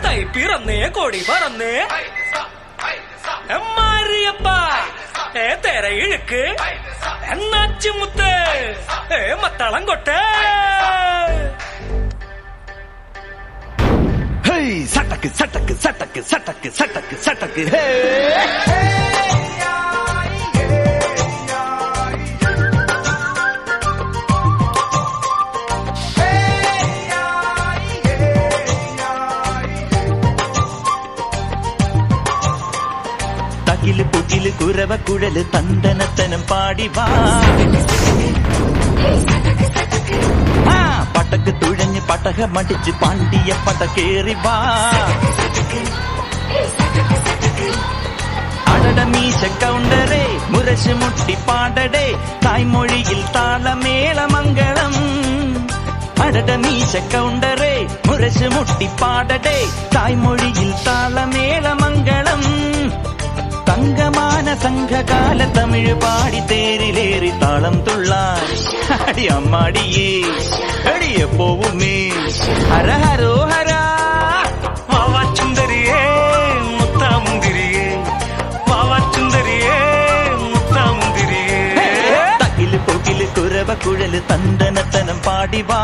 തൈ പിറന്നേ കൊടി പറന്നേ മാരിയപ്പ തെരയിഴുക്ക് എന്നാച്ചുമുത്ത് മത്തളം കൊട്ടേ சட்டக்கு சட்டக்கு சட்டக்கு சட்டக்கு சட்டக்கு சட்டக்கு தகிலு புகிலு குரவ குழலு தந்தனத்தனம் பாடி வா பட்டக்கு துழஞ்சு பட்டக மடிச்சு பாண்டிய பட்டக்கேறி வா அடட மீச கவுண்டரே முரசு முட்டி பாடடே தாய்மொழியில் தாள மேள மங்களம் அடட மீச கவுண்டரே முரசு முட்டி பாடடே தாய்மொழியில் தாள மேள மங்களம் தங்கமான சங்ககால தமிழ் பாடி தேரிலேறி தாளம் துள்ளாய் அடி அம்மாடியே அடிய போவுமே ஹர ஹரோ ஹரா வாவா சுந்தரியே முத்தா முந்திரியே வாவா சுந்தரியே முத்தா முந்திரியே தகிலு பொகிலு குரவ குழலு தந்தனத்தனம் பாடி வா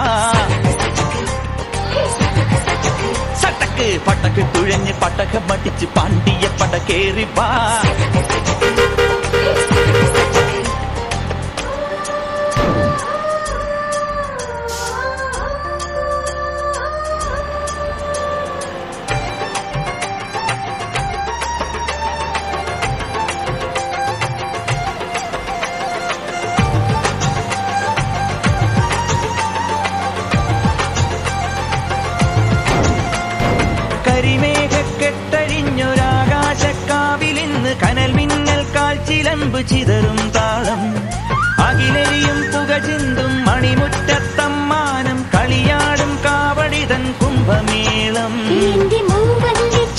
சட்டக்கு பட்டக்கு துழஞ்சு பட்டக மடிச்சு பாண்டிய பட்டக்கேறி வா കനൽ മിന്നൽ കാൽച്ചിലമ്പ് ചിതറും താളം അകിലരിയും പുക ചിന്തും മണിമുറ്റത്തമ്മാനം കളിയാടും കാവടിതൻ കുംഭമേളം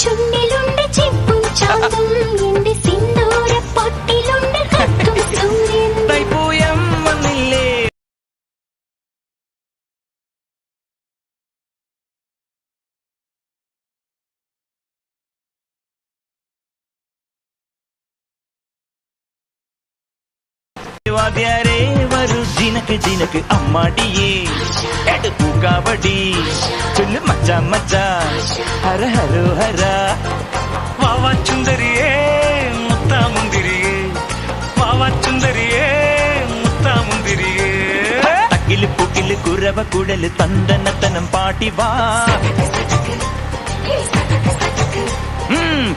ചുണ്ടിലുണ്ട് ചിപ്പും ചാന്തും എന്റെ സിന്ദൂര പൊട്ടിലുണ്ട് കത്തും സൂര്യൻ തൈപ്പൂയം വന്നില്ലേ வாத்தியாரே வரு ஜினக்கு ஜினக்கு அம்மாடியே எடு பூக்காவடி சொல்லு மச்சா மச்சா ஹர ஹரோ ஹரா வாவா சுந்தரியே முத்தா முந்திரியே வாவா சுந்தரியே முத்தா முந்திரியே தகிலு புகிலு குரவ குழலு தந்தனத்தனம் பாடி வா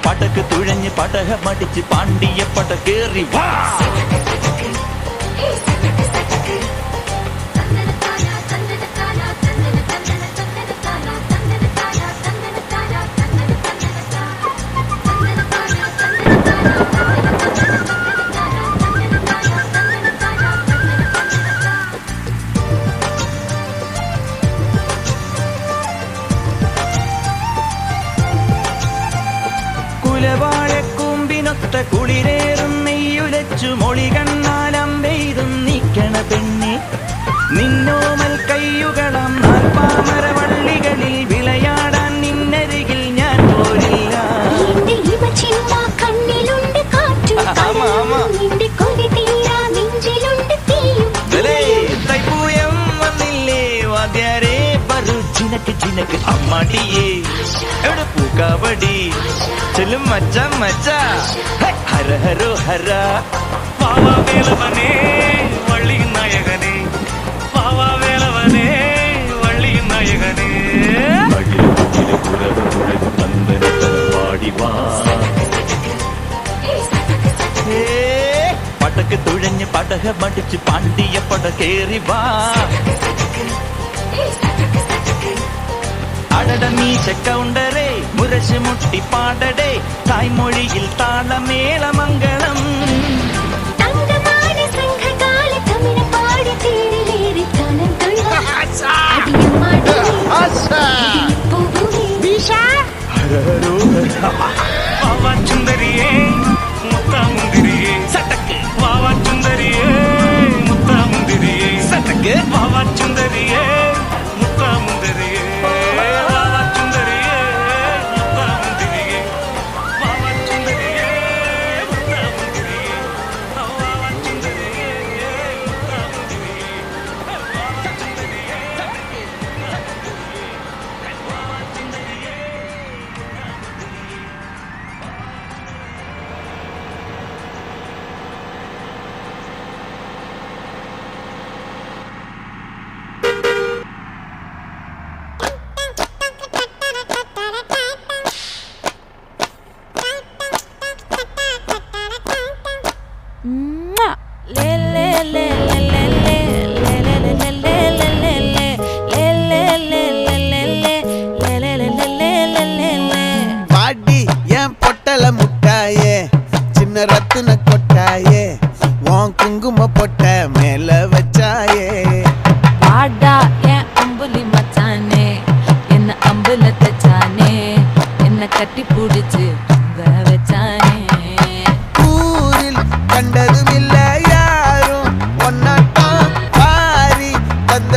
பட்டக்கு துழஞ்சு பட்டக மடிச்சு பாண்டிய பட்டக்கேறி வா കുലവാഴക്കൂമ്പിനൊത്ത കുളിരേറും നെയ്യുലച്ചു മൊഴി കണ്ണാലം വെയ്തും നീക്കണ പെണ്ണെ നിന്നോമൽ കയ്യുകളം നാൽപ്പാമരവള്ളികളിൽ വിളയാടാൻ നിന്നരികിൽ ഞാൻ പോരില്ല കണ്ണിലുണ്ട് കാറ്റും തൈപ്പൂയം വന്നില്ലേ വാദ്യാരേ വരു ജിനക്ക് ജിനക്ക് അമ്മാടിയേ എവിടെ പൂക്കാവടി ചെല്ലും മച്ച മച്ച ഹര ഹരോ ഹര വാവാ വേലവനേ വള്ളി നായകനേ വാവാ വേലവനേ വള്ളി നായകനേ പാടി വാ പടക്ക് തുഴഞ്ഞ് പടക മടിച്ച് പാണ്ടിയ പടകേറി വാ അടട മീശ കൗണ്ടരേ മുരശ് മുട്ടി പാടടേ തായ്മൊഴിയിൽ താളമേള മംഗളം வாவா சுந்தரியே முத்தா முந்திரியே சட்டக்கு வாவா சுந்தரியே முத்தா முந்திரியே சட்டக்கு வாவா சுந்தரியே முத்தா முந்திரியே வாவா சுந்தரியே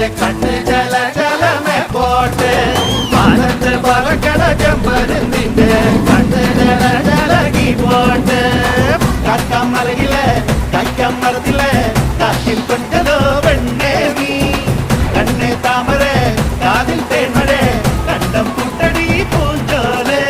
നിന്റെ കണ്ണ് ജല ജലമേ പോട്ടെ മാനത്ത് പറക്കണ ചെമ്പരുന്നിന്റെ കണ്ണ് ജല ജലകി പോട്ടെ കാക്കമ്മലയിലെ കൈക്കമ്മറത്തിലെ കാറ്റിൽ കൊണ്ടതോ വെണ്ണേ നീ കണ്ണേ താമര കാതിൽ തേന്മഴ കണ്ടം പുട്ടടി പൂഞ്ചോലെ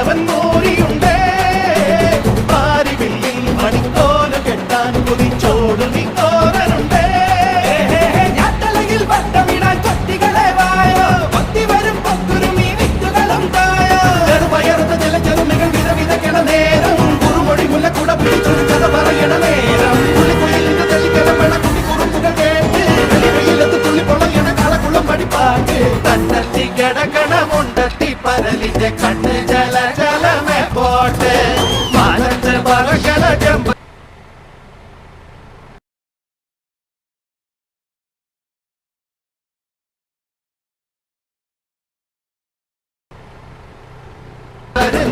വൻ മോരിയുണ്ടേ പാരിവില്ലിൽ മണിക്കോല് കെട്ടാൻ കുതിച്ചോടു നിക്കോരനുണ്ടേ ഞാട്ടലയിൽ വട്ടമിടാൻ കൊട്ടികളെ വായോ കൊത്തി വരും പൊക്കുരുമി വിത്തുകളും തായോ ചെറുപയറുന്ന ചില ചെറുമികൾ വിധവിധക്കണ നേരം കുറുമൊഴി മുല്ലക്കൂട പിടിച്ചൊരു കഥ പറയണ നേരം കുളിക്കുയിലിന്റെ തെളിക്കലപ്പണ കുട്ടി കുറുമ്പുകൾ കേട്ട് വെളിവെയിലത്ത് തുള്ളി പൊളയണ കളക്കുള്ളം പഠിപ്പാട്ട് തന്നെത്തി കിടക്കണമുണ്ടെത്തി പരലിന്റെ കണ്ണ് ജല ജലമേ പോട്ടെ മാനത്ത് പറക്കണ ചെമ്പ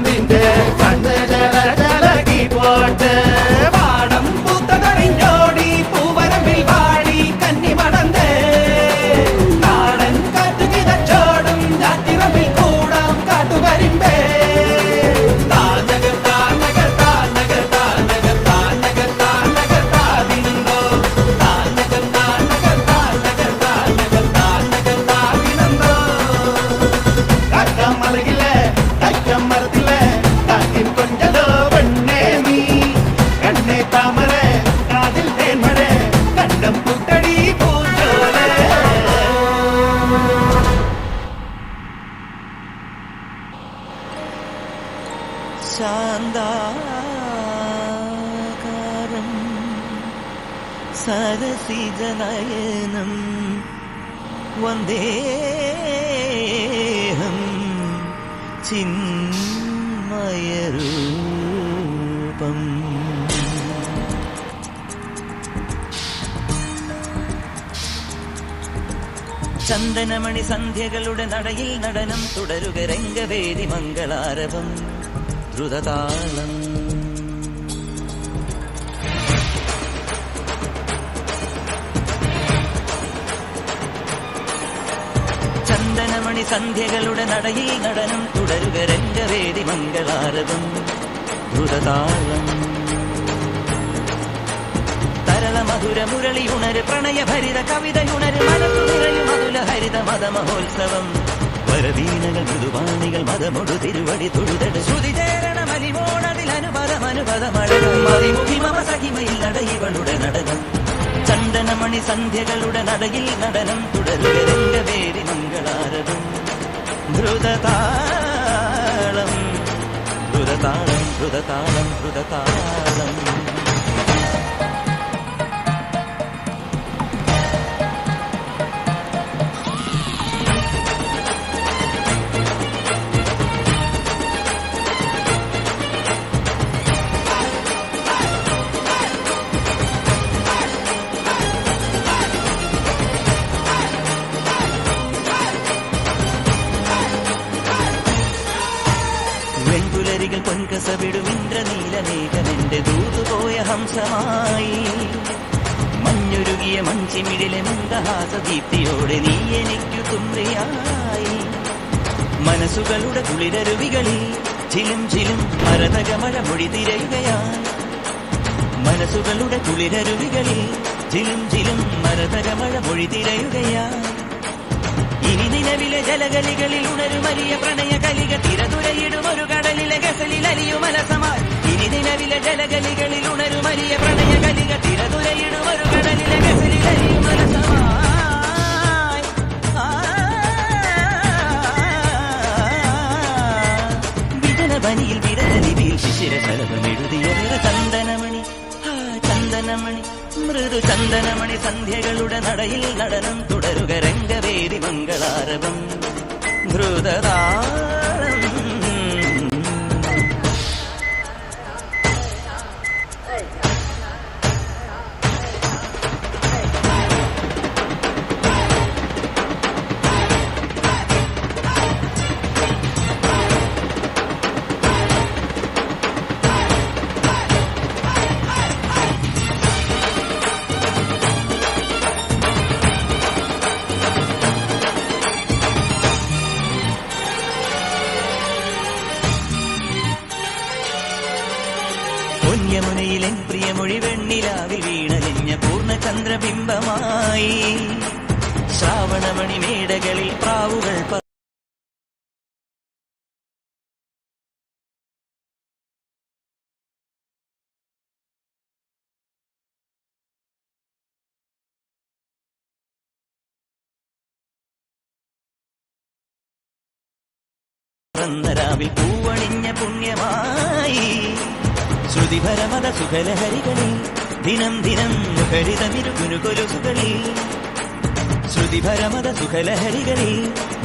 നിന്റെ കണ്ണ് ജല ജലകി പോട്ടെ പാടം പൂത്തതറിഞ്ഞോടി പൂവരമ്പിൽ വാടി കന്നി മടന്തേ നാടൻ കാറ്റു കിതച്ചോടും ഞാറ്റിറമ്പിൽ കൂടാം കാട്ടുകരിമ്പേ താനകർ താനകർ താനകർ താനകർ താനകർ താനകർ താതിനന്തോ താനകർ താനകർ താനകർ താനകർ താനകർ താതിനന്തോ കാക്കമ്മലയിലെ കൈക്കമ്മറത്തിലെ കാറ്റിൽ കൊണ്ടതോ വെണ്ണേ നീ കണ്ണേ താമര കാതിൽ തേന്മഴ കണ്ടം പുട്ടടി പൂഞ്ചോലെ ശാന്താകാരം സരസിജനയനം വന്ദേഹം ചിന്മയരൂപം ചന്ദനമണി സന്ധ്യകളുടെ നടയിൽ നടനം തുടരുക രംഗവേദി മംഗളാരവം ദ്രുതതാളം ചന്ദനമണി സന്ധ്യകളുടെ നടയിൽ നടനം തുടരുക രംഗവേദി മംഗളാരവം ദ്രുതതാളം തരള മധുര മുരളി ഉണര് പ്രണയഭരിത കവിതയുണര് മനസ്സു നിറയും അതുല ഹരിത മതമഹോത്സവം വരവീണകൾ മൃദുവാണികൾ മതമൊടു തിരുവടി തൊഴുതട് ശ്രുതി ചേരണ മലിമോണതിൽ അനുപദമഴകം മതിമുഖി മമ സഹിമയിൽ നടയിവളുടെ നടനം ചന്ദനമണി സന്ധ്യകളുടെ നടയിൽ നടനം തുടരുക രംഗവേദി മംഗളാരവം ദ്രുതതാളം ദ്രുതതാളം ദ്രുതതാളം ദ്രുതതാളം വെങ്കുലരികൾ പൊൻകസവിടും ഇന്ദ്രനീലമേഘമെന്റെ ദൂതുപോയ ഹംസമായി മഞ്ഞുരുകിയ മഞ്ചിമിഴിലെ മന്ദഹാസദീപ്തിയോടെ നീ എനിക്കു തുമ്രിയായി മനസ്സുകളുടെ കുളിരരുവികളിൽ ചിലും ചിലും മരതകമഴ മൊഴി തിരയുകയായി മനസ്സുകളുടെ കുളിരരുവികളിൽ ചിലും ചിലും മരതകമഴ മൊഴി തിരയുകയായി ഇനി നിലവിലെ ജലഗലികളിൽ ഉണരുമരിയ പ്രണയ കലിക തിരതുരയിടും ഒരു കടലിലെ ഗസലിൽ അലിയുമലസമായി ഇനി നിലവിലെ ജലഗലികളിൽ ഉണരുമരിയ പ്രണയ കലിക തിരതുരയിടും ഒരു കടലിലെ ഗസലിൽ അലിയുമലസമായി വിജനവനിയിൽ വിരതലിവിൽ ശിശിര ശലഭമെഴുതിയ ചന്ദനമണി ചന്ദനമണി മൃദു ചന്ദനമണി സന്ധ്യകളുടെ നടയിൽ നടനം തുടരുക രംഗവേദി മംഗളാരവം ദ്രുതതാളം പൊന്യമുനയിലെൻ പ്രിയമൊഴി വെണ്ണിലാവിൽ വീണലിഞ്ഞ പൂർണ്ണചന്ദ്രബിംബമായി ശ്രാവണമണി മേടകളിൽ പ്രാവുകൾ പറന്നരാവിൽ പൂവണിഞ്ഞ പുണ്യമായി ശ്രുതിപരമത സുഖലഹരികളിൽ ദിനം ദിനം മുഖരിതമിരുകുനുകൊലുസുകളിൽ ശ്രുതിപരമത സുഖലഹരികളിൽ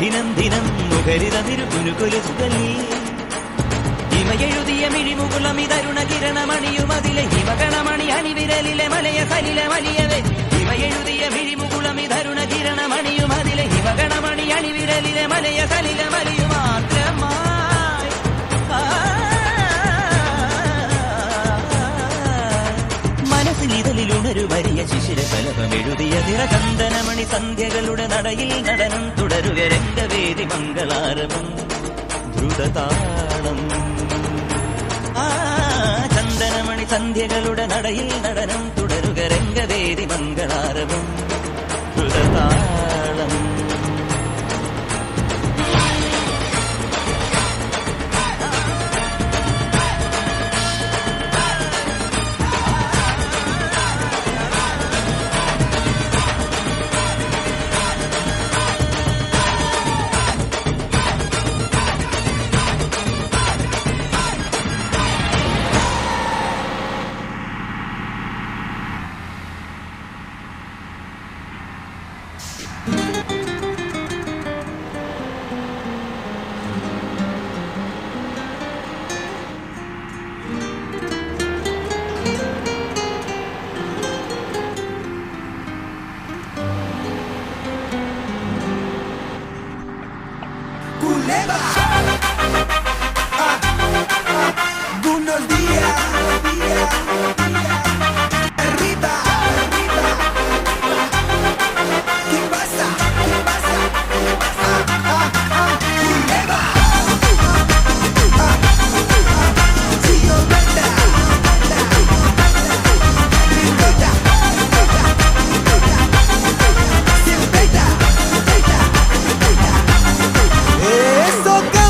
ദിനം ദിനം മുഖരിതമിരുകുനുകൊലുസുകളിൽ ഹിമയെഴുതിയ മിഴിമുകുളമിതരുണ കിരണമണിയുമതിലെ ഹിമകണമണി അണിവിരലിലെ മലയ സലിലെ വലിയവേ ഹിമയെഴുതിയ മിഴിമുകുളമിതരുണ കിരണമണിയുമതിലെ ഹിമകണമണി അണിവിരലിലെ മലയ സലിലെ വലിയ മാത്രമായി മനസ്സിലിതലിലുണരു വലിയ ശിശിരഫലമെഴുതിയ നിറചന്ദനമണി സന്ധ്യകളുടെ നടയിൽ നടനം തുടരുക രംഗവേദി മംഗളാരവം ദ്രുതതാളം ചന്ദനമണി സന്ധ്യകളുടെ നടയിൽ നടനം തുടരുക രംഗവേദി മംഗളാരവം ദ്രുതതാളം Buenos días. Arriba. ¿Qué pasa? Culebra. Tío Beta. Ricota. Silveta. Eso que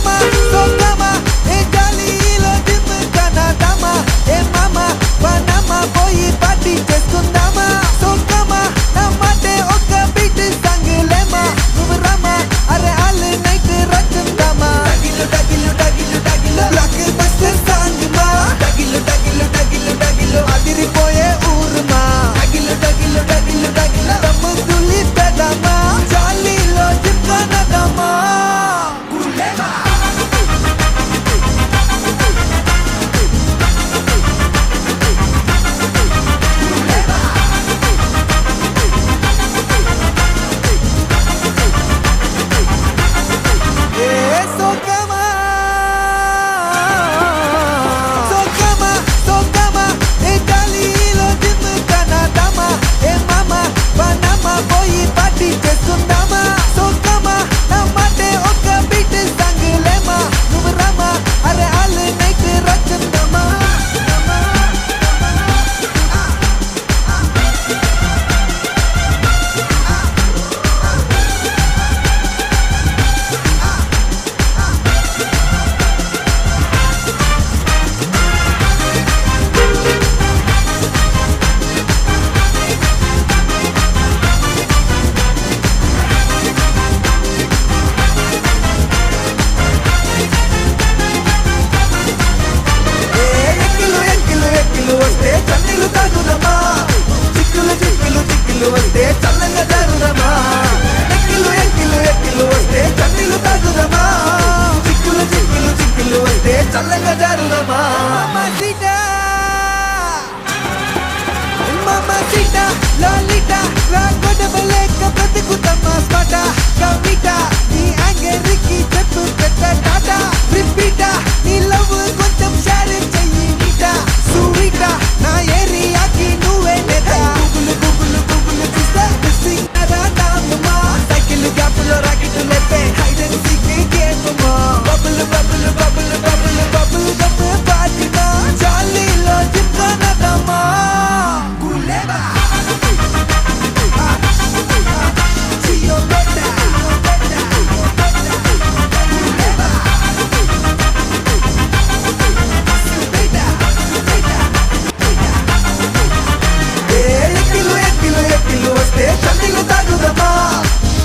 చల్లగా జరుదమా మమసిటా మమసిటా లాలిటా రాకొడవలేక బ్రతుకుతమ్మా స్పాట కవిటా నీ యాంగరికి చెప్పు పెద్ద టాటా రిపీటా నీ లవ్ కొంచెం షేర్ చెయ్యి నీటా సువీటా నా ఏరియాకి నువ్వే నేతా గుగులు గుగులు గుగులు చూస్తే మిస్సింగ్ రాదామా సైకిల్ గ్యాప్లో రాకెట్ లేపే హైడ్ అండ్ సీక్ గేమ్ మా bubble bubble bubble bubble bubble gum పాటినా జాలీలో జింకనదమా గులేబా చియో బెటా గులేబా ఎక్కిలు వస్తే చల్లిలు తాగుదమా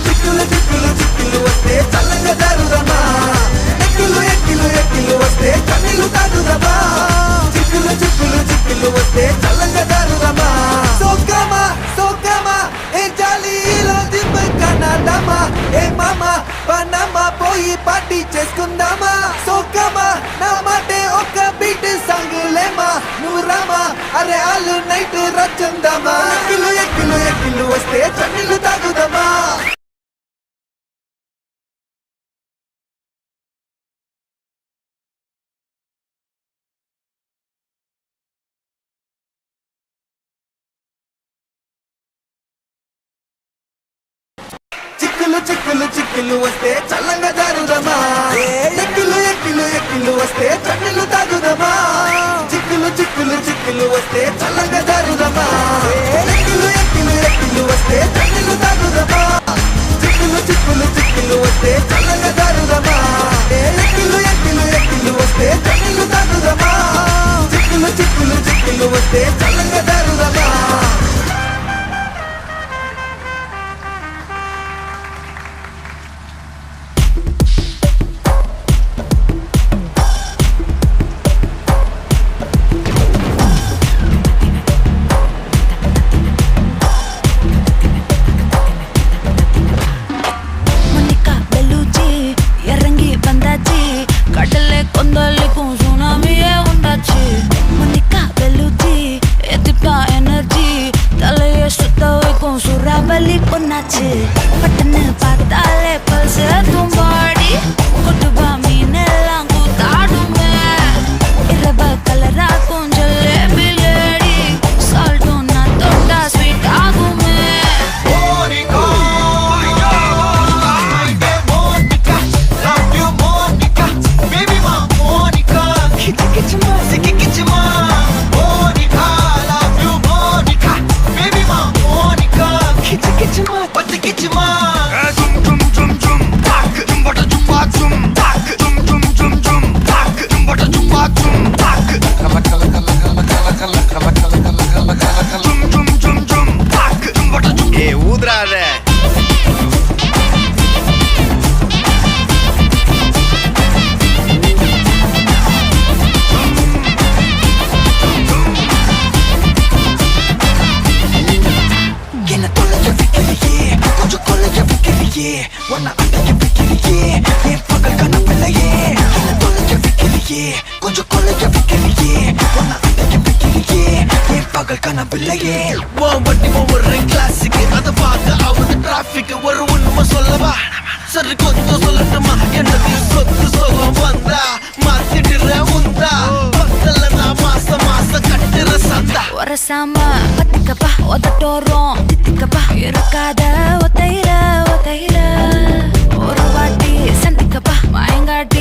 చిక్కులు చిక్కులు చిక్కులు వస్తే చల్లగా జరుదమా ఎక్కిలు వస్తే చల్లిలు తాగుదమా చిక్కులు చిక్కులు చిక్కులు వస్తే చల్లగా జరుదమా సోకమా ఏ జాలీలో దిబ్బకనదమా ఏ మామా పనమా పోయి పార్టీ చేసుకుందామా సోకమా నా మాటే ఒక బీట్ సాంగ్ లేమా నువ్వు రామా అరే ఆలు నైట్ రచందమా ఎక్కిలు వస్తే చన్నీళ్ళు తాగుదమా చిక్కులు వస్తే చల్లంగా జరుదమా ఎక్కిలు వస్తే చన్నీళ్ళు తాగుదమా చిక్కులు వస్తే చల్లంగా జరుదమా ఎక్కిలు వస్తే చన్నీళ్ళు తాగుదమా చిక్కులు వస్తే చల్లంగా జరుదమా ఎక్కిలు వస్తే చన్నీళ్ళు తాగుదమా చిక్కులు వస్తే చల్లంగా జరుదమా பட்டன்னு பார்த்தாலே பல்ஸ் தும்பாடி கொட்டுபா மீன் எல்லாம் கூத்தாடுமே இரவ கலரா கொஞ்சம் லேடி சால்ட்டும் நான் தொட்டா ஸ்வீட் ஆகுமே கொஞ்சம் கொள்ளைய வைக்கிறியே ஒன்ன அடைக்க வைக்கிறியே என் பகல் கனவில்லையே வண்டி ஒவ்வொரு கிளாஸுக்கு அதை பார்க்க ஆகுது டிராபிக் ஒரு உண்மை சொல்லவா சரி கொஞ்சம் சொல்லட்டுமா என்னது சொத்து சொல்லம் வந்தா மாத்திடுற உந்தா பக்கல்ல நான் மாசம் கட்டுற சந்தா ஒரசாம பத்திக்கப்பா உதட்டோரம் தித்திக்கப்பா இருக்காத ஒத்தையில ஒரு வாட்டி சந்திக்கப்பா மாயங்காட்டி